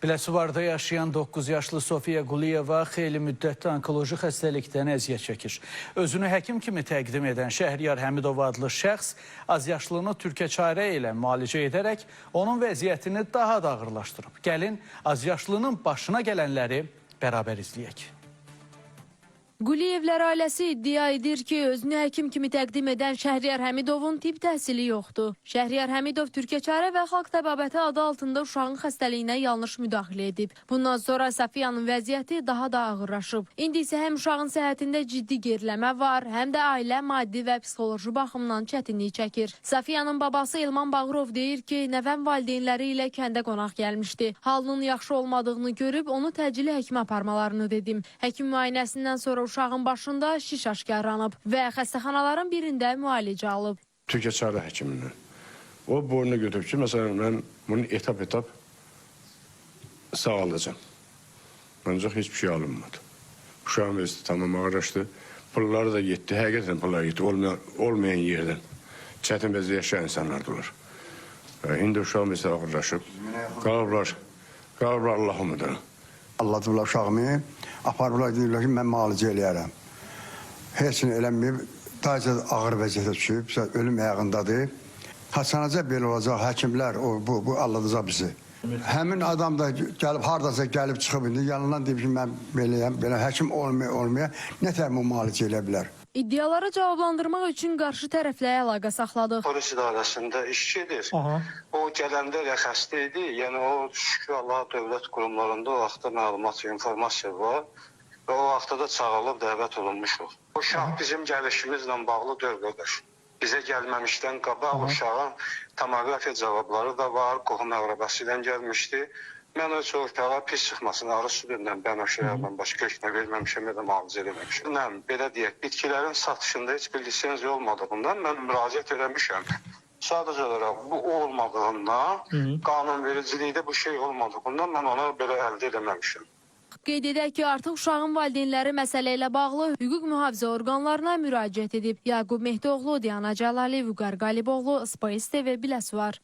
Biləsuvarda yaşayan 9 yaşlı Sofiya Quliyeva xeyli müddətli onkoloji xəstəlikdən əziyyət çəkir. Özünü həkim kimi təqdim edən Şəhriyar Həmidov adlı şəxs azyaşlını Türkəçarə ilə müalicə edərək onun vəziyyətini daha da ağırlaşdırıb. Gəlin azyaşlının başına gələnləri bərabər izləyək. Quliyevlər ailəsi iddia edir ki, özünü həkim kimi təqdim edən Şəhriyar Həmidovun tibb təhsili yoxdur. Şəhriyar Həmidov Türkəçarə və Xalq Təbabəti adı altında uşağın xəstəliyinə yanlış müdaxilə edib. Bundan sonra Sofiyanın vəziyyəti daha da ağırlaşıb. İndi isə həm uşağın səhhətində ciddi geriləmə var, həm də ailə maddi və psixoloji baxımdan çətinlik çəkir. Sofiyanın babası Elman Bağırov deyir ki, nəvəm valideynləri ilə kəndə qonaq gəlmişdi. Halının yaxşı olmadığını görüb onu təcili həkimə aparmalarını dedim. Həkim müayinəsindən sonra uşağın başında şiş aşkarlanıb və xəstəxanaların birində müalicə alıb. Türkəçarə həkimindən. O boynuna götürüb ki, məsələn, mən bunu etap-etap sağalacağım. Ancaq hiçbir şey alınmadı. Uşağın vəziyyəti tamam ağırlaşdı. Pulları da getdi, həqiqətən pulları getdi, olmayan yerdən. Çətin vəziyyət yaşayan insanlardılar. İndi uşağın vəziyyəti ağırlaşıb. Qalıblar Allah'ımıdır. Alladıblar uşağımı, aparıblar deyirlər ki, mən müalicə eləyərəm. Heç nə eləməyib, daha ağır vəziyyətə düşüb, ölüm ayağındadır. Hasanacaq belə olacaq, həkimlər bu alladacaq bizi. Həmin adam da gəlib, haradasa gəlib çıxıb indi, yanından deyib ki, mən beləyəm, belə həkim olmaya nə tərmə müalicə elə bilər. İddiaları cavablandırmaq üçün qarşı tərəflə əlaqə saxladıq. Polis idarəsində işçidir. O gələndə elə xəstə idi. Yəni o şükür Allah dövlət qurumlarında o vaxtda məlumat, informasiya var. Və o vaxtda da çağırılıb dəvət olunmuşuq. O uşaq bizim gəlişimizlə bağlı deyil qardaş. Bizə gəlməmişdən qabaq uşağın tomoqrafiya cavabları da var. Qohum əqrəbası ilə gəlmişdi. Mən o uşağa pis çıxmasın, arı südündən, bənövşələrdən başqa heç nə verməmişəm, ya da müalicə eləməmişəm. Belə deyək, bitkilərin satışında heç bir lisenziya olmadığından mən müraciət eləmişəm. Sadəcə olaraq bu olmadığından, qanunvericilikdə bu şey olmadığından mən ona belə əldə eləməmişəm. Qeyd edək ki, artıq uşağın valideynləri məsələ ilə bağlı hüquq mühafizə orqanlarına müraciət edib. Yaqub Mehdioğlu, Diana Cəlali, Vüqar Qaliboğlu, Space TV, Biləsuvar.